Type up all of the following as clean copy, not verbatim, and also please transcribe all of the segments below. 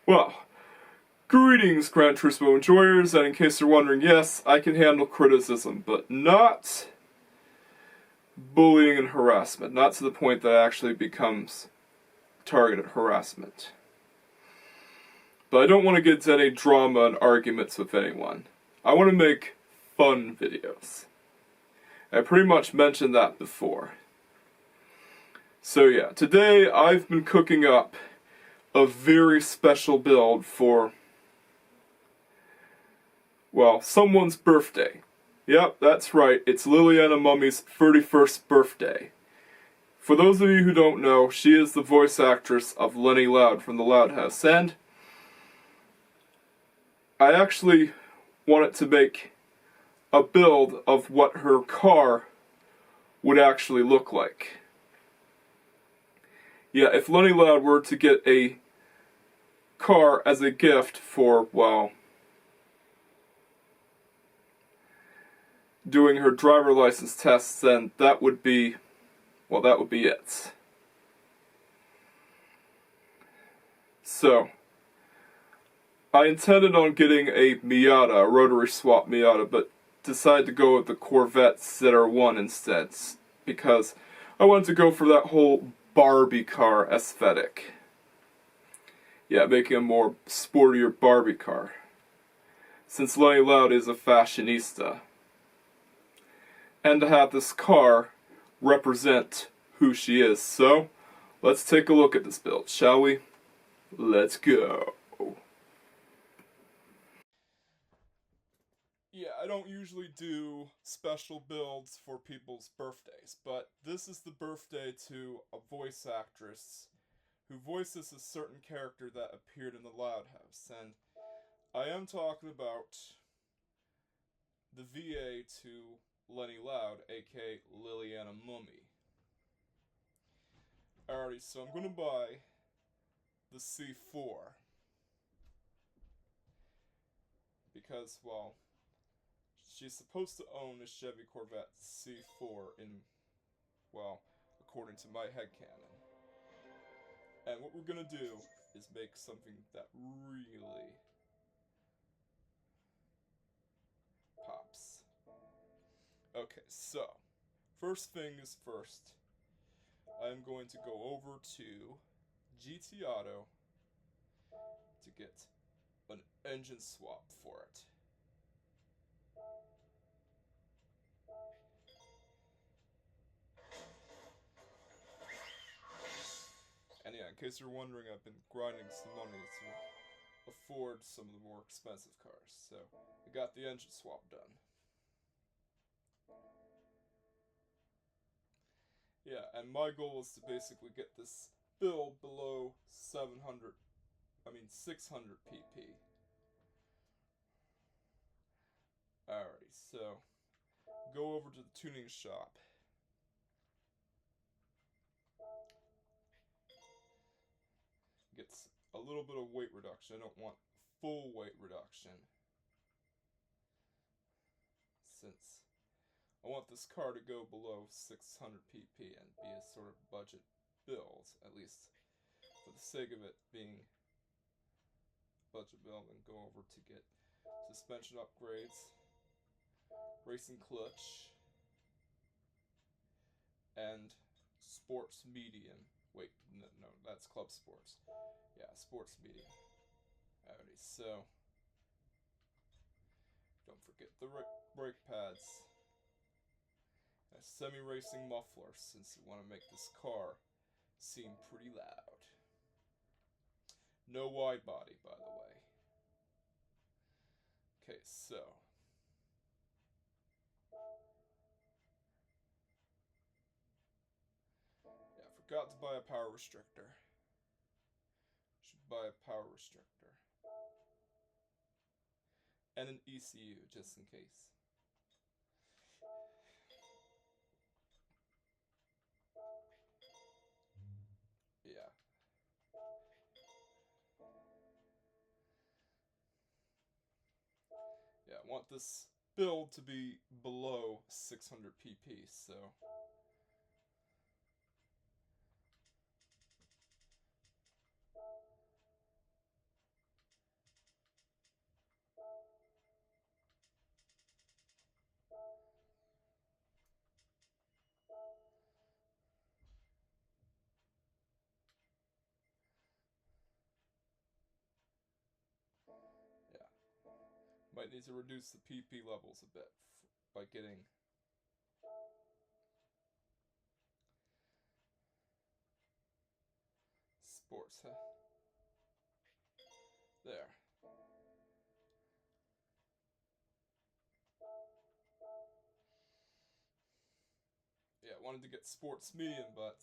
Well, greetings, Gran Turismo enjoyers, and in case you're wondering, yes, I can handle criticism, but not bullying and harassment. Not to the point that it actually becomes targeted harassment. But I don't want to get into any drama and arguments with anyone. I want to make fun videos. I pretty much mentioned that before. So yeah, today I've been cooking up a very special build for, well, someone's birthday. Yep, that's right, it's Liliana Mumy's 31st birthday. For those of you who don't know, she is the voice actress of Leni Loud from the Loud House, and I actually wanted to make a build of what her car would actually look like. Yeah, if Leni Loud were to get a car as a gift for, well, doing her driver license tests, then that would be, well, that would be it. So, I intended on getting a Miata, a rotary swap Miata, but decided to go with the Corvette ZR1 instead, because I wanted to go for that whole Barbie car aesthetic. Yeah, making a more sportier Barbie car. Since Leni Loud is a fashionista. And to have this car represent who she is. So, let's take a look at this build, shall we? Let's go. Yeah, I don't usually do special builds for people's birthdays, but this is the birthday to a voice actress who voices a certain character that appeared in the Loud House, and I am talking about the VA to Leni Loud, aka Liliana Mumy. Alrighty, so I'm gonna buy the C4 because, well, she's supposed to own a Chevy Corvette C4 in, well, according to my headcanon. And what we're gonna do is make something that really pops. Okay, so, first thing is first, I'm going to go over to GT Auto to get an engine swap for it. And yeah, in case you're wondering, I've been grinding some money to afford some of the more expensive cars, so I got the engine swap done. Yeah, and my goal is to basically get this build below 600 pp. Alrighty, so go over to the tuning shop. Gets a little bit of weight reduction. I don't want full weight reduction, since I want this car to go below 600 pp and be a sort of budget build, at least for the sake of it being a budget build, and go over to get suspension upgrades, racing clutch, and sports medium. Wait, no, that's club sports. Yeah, sports medium. Alrighty, so don't forget the brake pads. A semi-racing muffler, since you want to make this car seem pretty loud. No wide body, by the way. Okay, so yeah, I forgot to buy a power restrictor. Should buy a power restrictor. And an ECU, just in case. Yeah. Yeah, I want this build to be below 600 pp, so yeah. Might need to reduce the pp levels a bit by getting sports, huh? There. Yeah, I wanted to get sports medium, but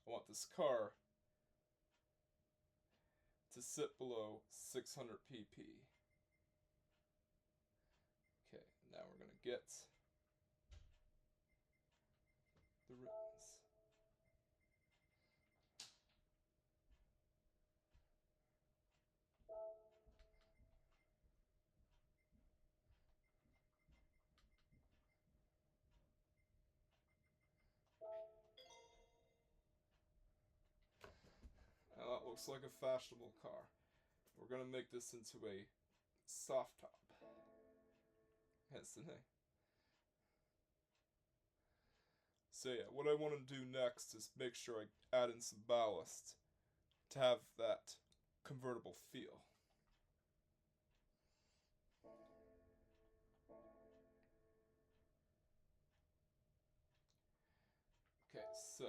I want this car to sit below 600 pp. Okay, now we're gonna get the ribbons. Now that looks like a fashionable car. We're gonna make this into a soft top. Hence the name. So yeah, what I want to do next is make sure I add in some ballast to have that convertible feel. Okay, so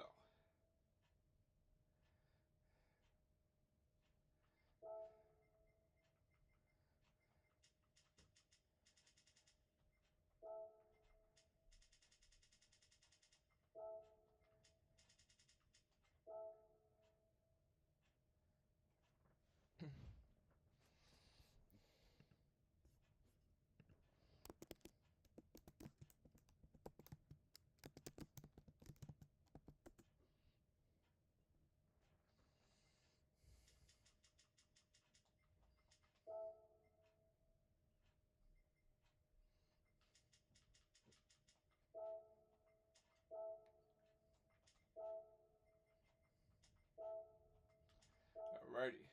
alrighty.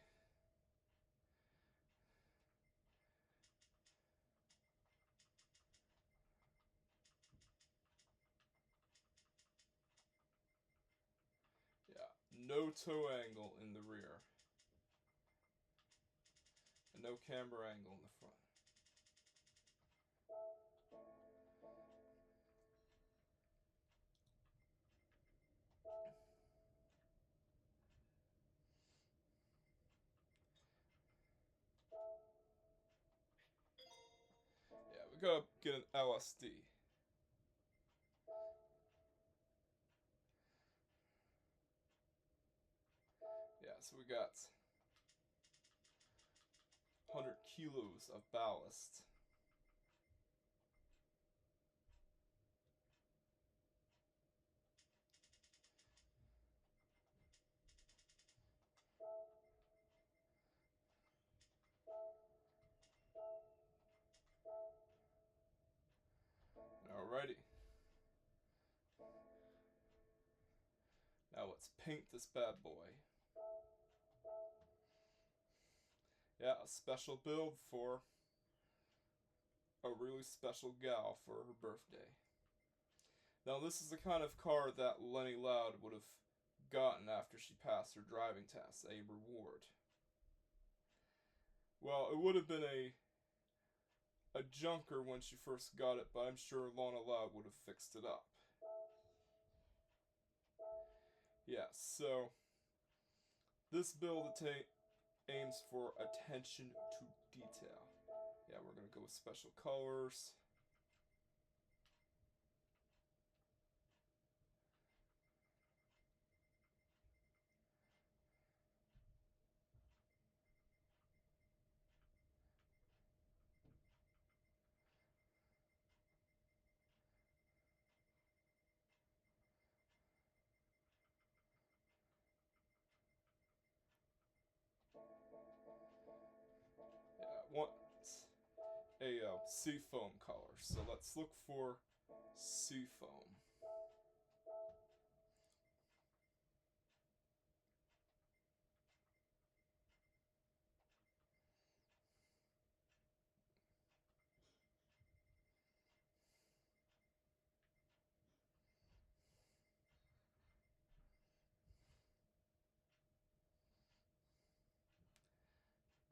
Yeah, no toe angle in the rear. And no camber angle in the front. Yeah, we gotta get an LSD. Yeah, so we got 100 kilos of ballast. Alrighty. Now let's paint this bad boy. Yeah, a special build for a really special gal for her birthday. Now this is the kind of car that Leni Loud would have gotten after she passed her driving test, a reward. Well, it would have been a junker when she first got it, but I'm sure Leni Loud would have fixed it up. Yeah, so this build aims for attention to detail. Yeah, we're gonna go with special colors. Yeah, I want a seafoam color. So let's look for seafoam.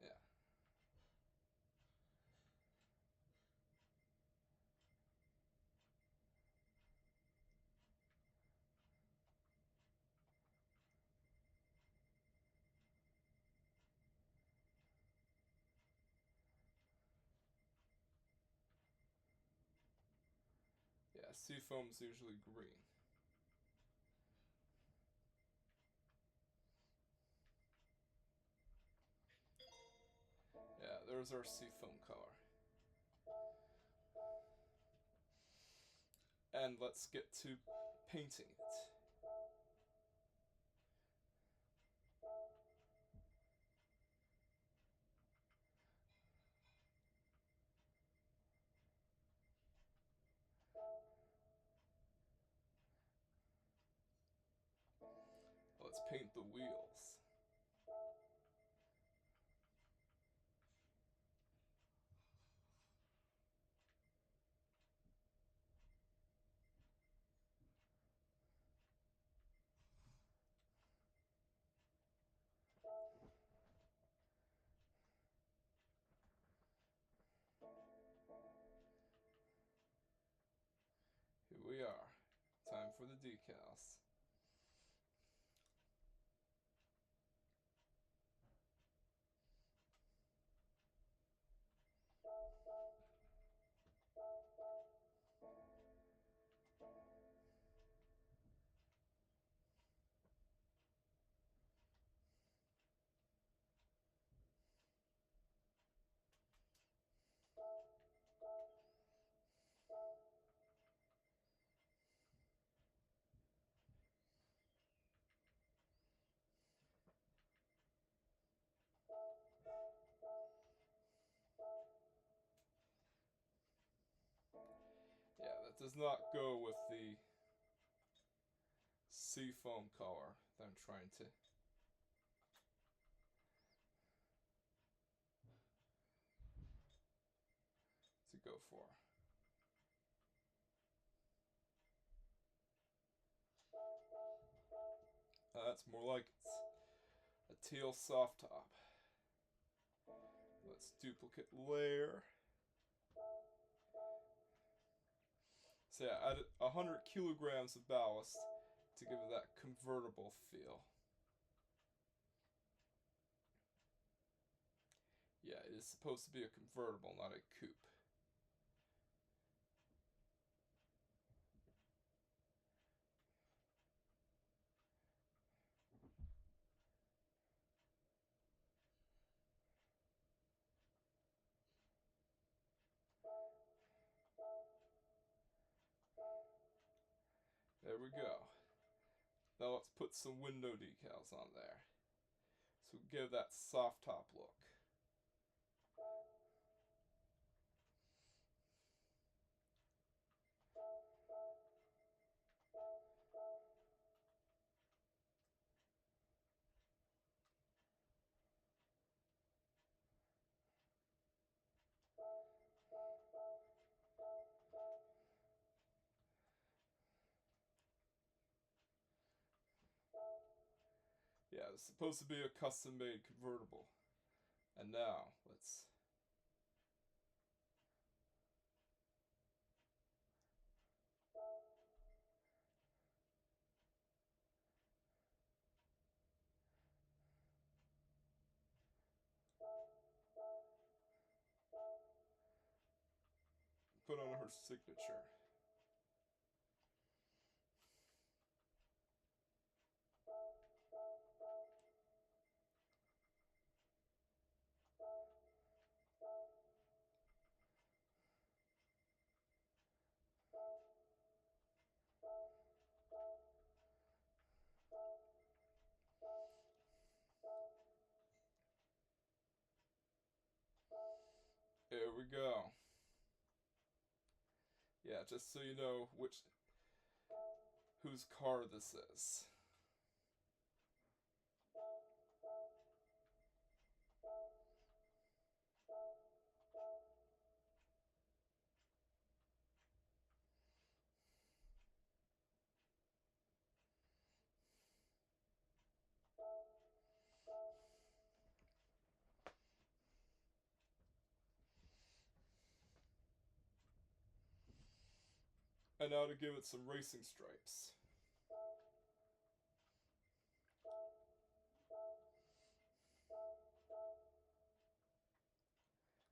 Yeah. Yeah, seafoam's usually green. Yeah, there's our seafoam color. And let's get to painting it. Let's paint the wheels. Here we are. Time for the decals. Yeah, that does not go with the seafoam color that I'm trying to go for. That's more like it's a teal soft top. Let's duplicate layer. So yeah, I added 100 kilograms of ballast to give it that convertible feel. Yeah, it is supposed to be a convertible, not a coupe. There we go. Now let's put some window decals on there. So give that soft top look. Yeah, it's supposed to be a custom-made convertible. And now, let's... put on her signature. There we go. Yeah, just so you know whose car this is. And now to give it some racing stripes.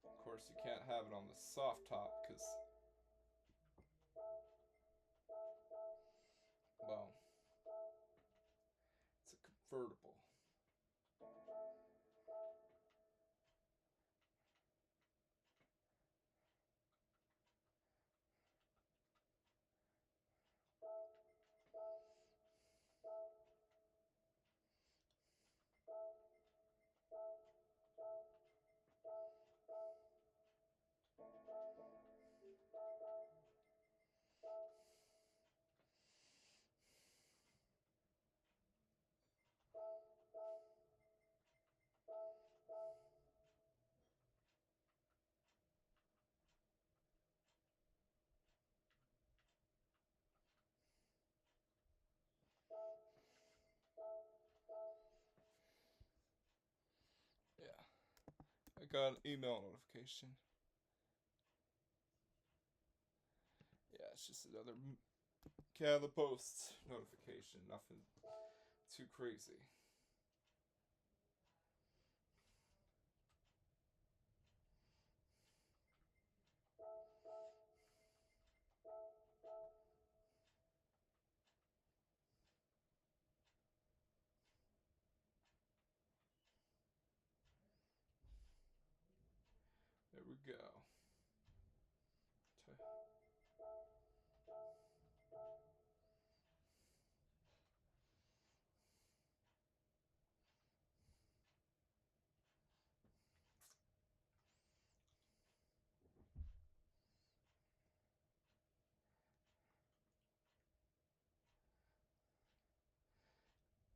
Of course, you can't have it on the soft top because, well, it's a convertible. Yeah, I got an email notification. Yeah, it's just another Canada Post notification. Nothing too crazy. There we go.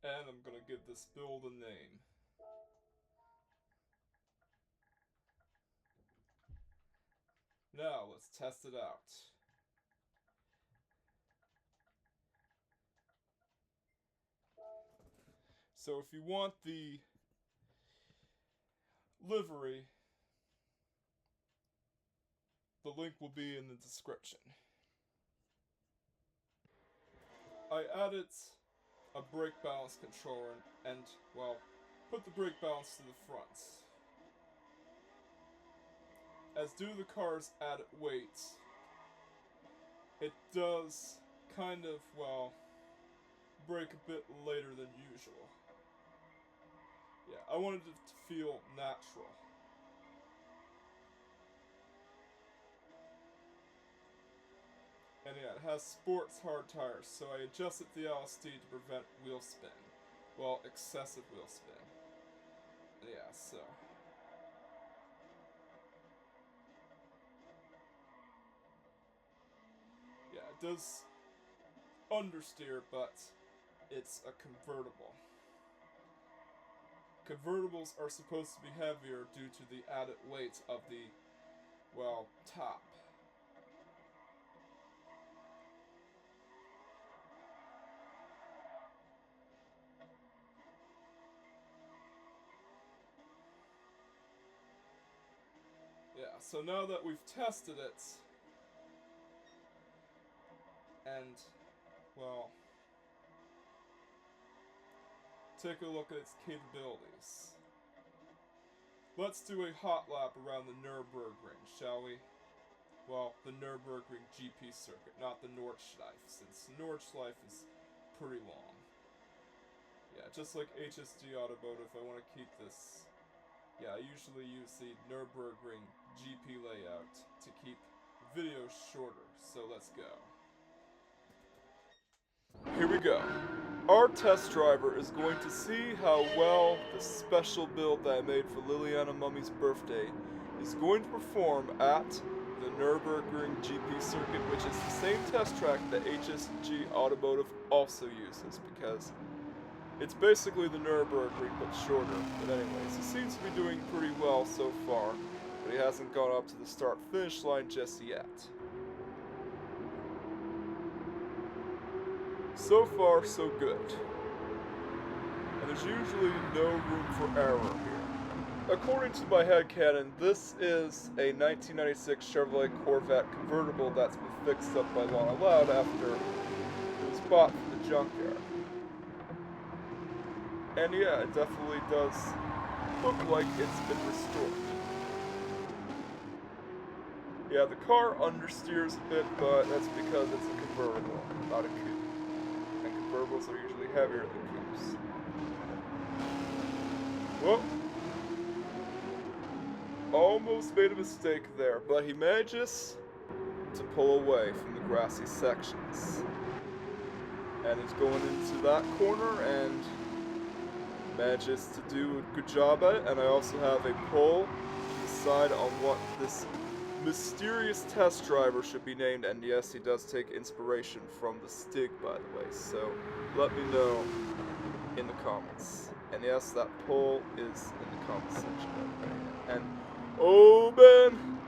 And I'm gonna give this build a name. Now let's test it out. So if you want the livery, the link will be in the description. I added a brake balance controller and, well, put the brake balance to the front. As due to the car's added weight, it does kind of, well, brake a bit later than usual. Yeah, I wanted it to feel natural. And yeah, it has sports hard tires, so I adjusted the LSD to prevent wheel spin. Well, excessive wheel spin. Yeah, so. Yeah, it does understeer, but it's a convertible. Convertibles are supposed to be heavier due to the added weight of the, well, top. Yeah, so now that we've tested it, and, well, take a look at its capabilities. Let's do a hot lap around the Nürburgring, shall we? Well, the Nürburgring GP circuit, not the Nordschleife, since Nordschleife is pretty long. Yeah, just like HSD Automotive, I want to keep this. Yeah, I usually use the Nürburgring GP layout to keep videos shorter, so let's go. Here we go. Our test driver is going to see how well the special build that I made for Liliana Mumy's birthday is going to perform at the Nürburgring GP circuit, which is the same test track that HSG Automotive also uses, because it's basically the Nürburgring but shorter. But anyways, he seems to be doing pretty well so far, but he hasn't gone up to the start-finish line just yet. So far, so good. And there's usually no room for error here. According to my headcanon, this is a 1996 Chevrolet Corvette Convertible that's been fixed up by Leni Loud after it was bought from the junkyard. And yeah, it definitely does look like it's been restored. Yeah, the car understeers a bit, but that's because it's a convertible, not a coupe. And convertibles are usually heavier than coupes. Whoa! Almost made a mistake there, but he manages to pull away from the grassy sections. And he's going into that corner and manages to do a good job at it. And I also have a poll to decide on what this mysterious test driver should be named. And yes, he does take inspiration from the Stig, by the way, so let me know in the comments. And yes, that poll is in the comment section already. And oh man,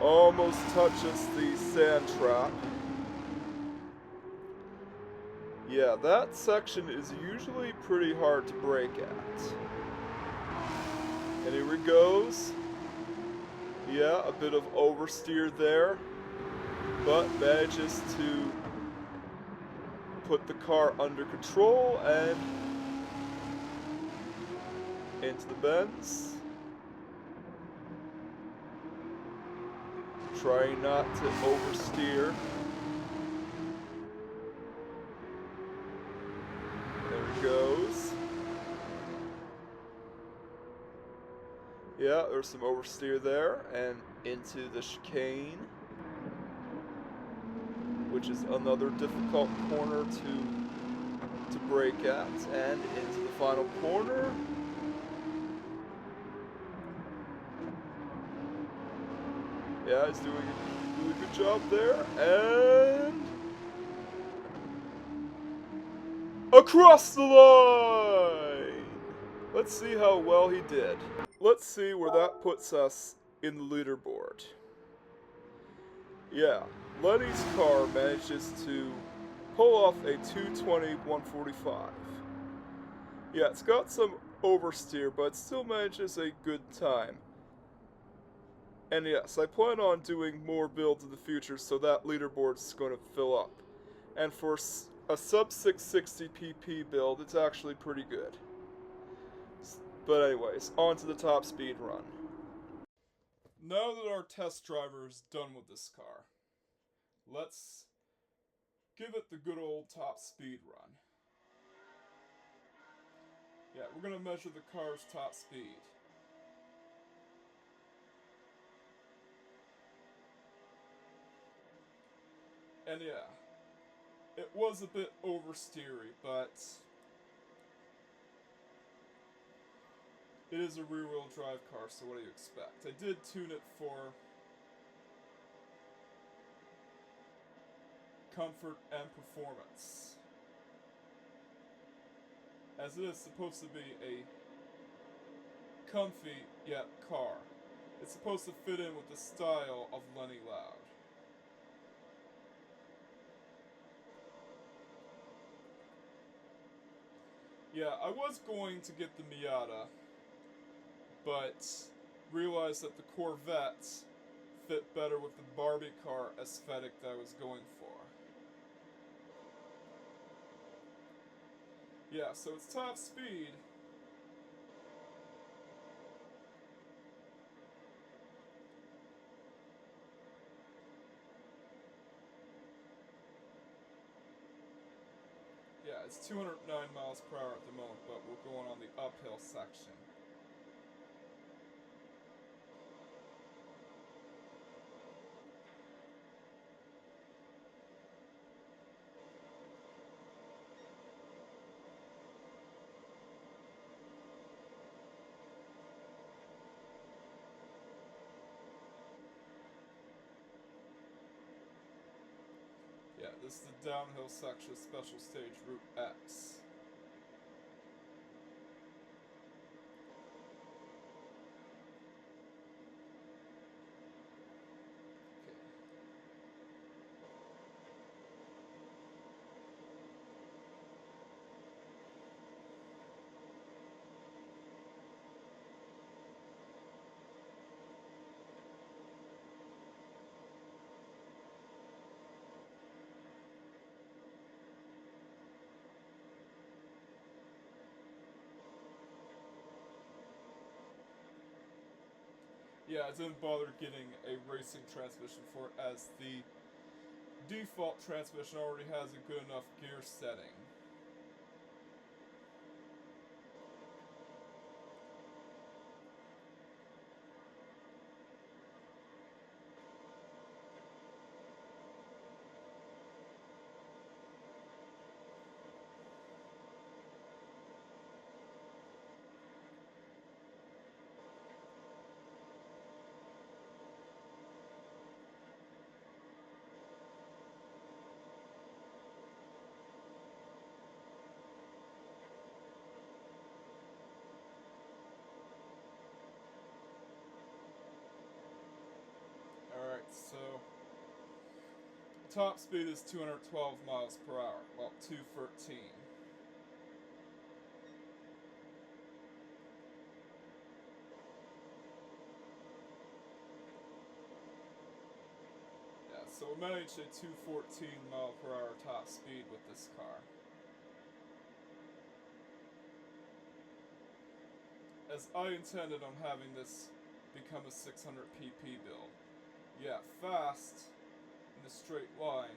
almost touches the sand trap. Yeah, that section is usually pretty hard to brake at. And here he goes. Yeah, a bit of oversteer there, but manages to put the car under control and into the bends. Trying not to oversteer. There he goes. Yeah, there's some oversteer there, and into the chicane, which is another difficult corner to brake at, and into the final corner. Yeah, he's doing a really good job there, and across the line! Let's see how well he did. Let's see where that puts us in the leaderboard. Yeah, Leni's car manages to pull off a 220-145. Yeah, it's got some oversteer, but it still manages a good time. And yes, I plan on doing more builds in the future, so that leaderboard is going to fill up. And for a sub 660 pp build, it's actually pretty good. But anyways, on to the top speed run. Now that our test driver is done with this car, let's give it the good old top speed run. Yeah, we're going to measure the car's top speed. And yeah, it was a bit oversteery, but it is a rear-wheel drive car, so what do you expect? I did tune it for comfort and performance, as it is supposed to be a comfy yet car. It's supposed to fit in with the style of Leni Loud. Yeah, I was going to get the Miata, but realized that the Corvette fit better with the Barbie car aesthetic that I was going for. Yeah, so it's top speed. Yeah, it's 209 miles per hour at the moment, but we're going on the uphill section. this is the downhill section of Special Stage Route X. Yeah, I didn't bother getting a racing transmission for it, as the default transmission already has a good enough gear setting. Alright, so top speed is 212 miles per hour. Well, 213. Yeah, so we managed a 214 mile per hour top speed with this car. As I intended on having this become a 600 pp build. Yeah, fast in the straight line,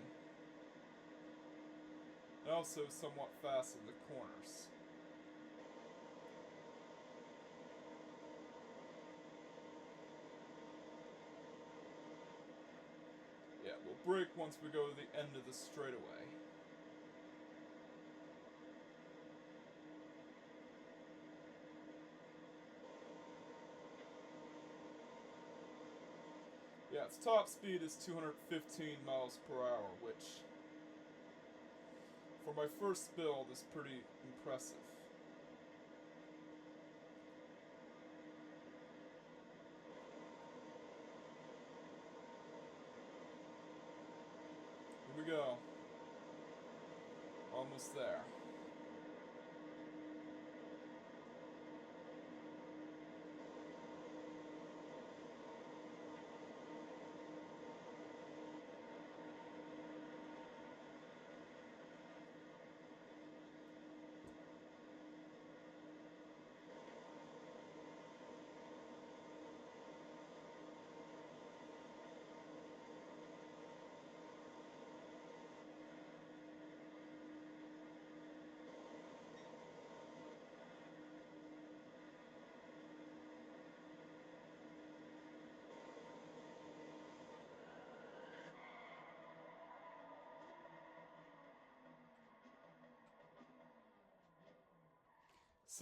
and also somewhat fast in the corners. Yeah, we'll brake once we go to the end of the straightaway. Yeah, its top speed is 215 miles per hour, which, for my first build, is pretty impressive. Here we go. Almost there.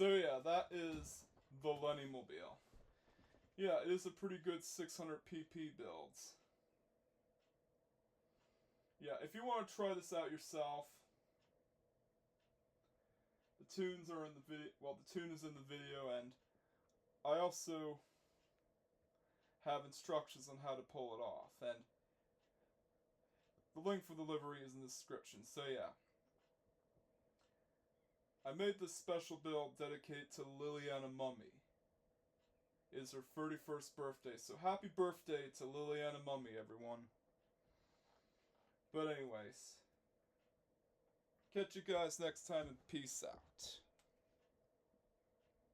So yeah, that is the Lenimobile. Yeah, it is a pretty good 600 pp build. Yeah, if you want to try this out yourself, the tunes are in the video. Well, the tune is in the video, and I also have instructions on how to pull it off, and the link for the livery is in the description. So yeah, I made this special build dedicated to Liliana Mumy. It is her 31st birthday, so happy birthday to Liliana Mumy, everyone. But anyways, catch you guys next time and peace out.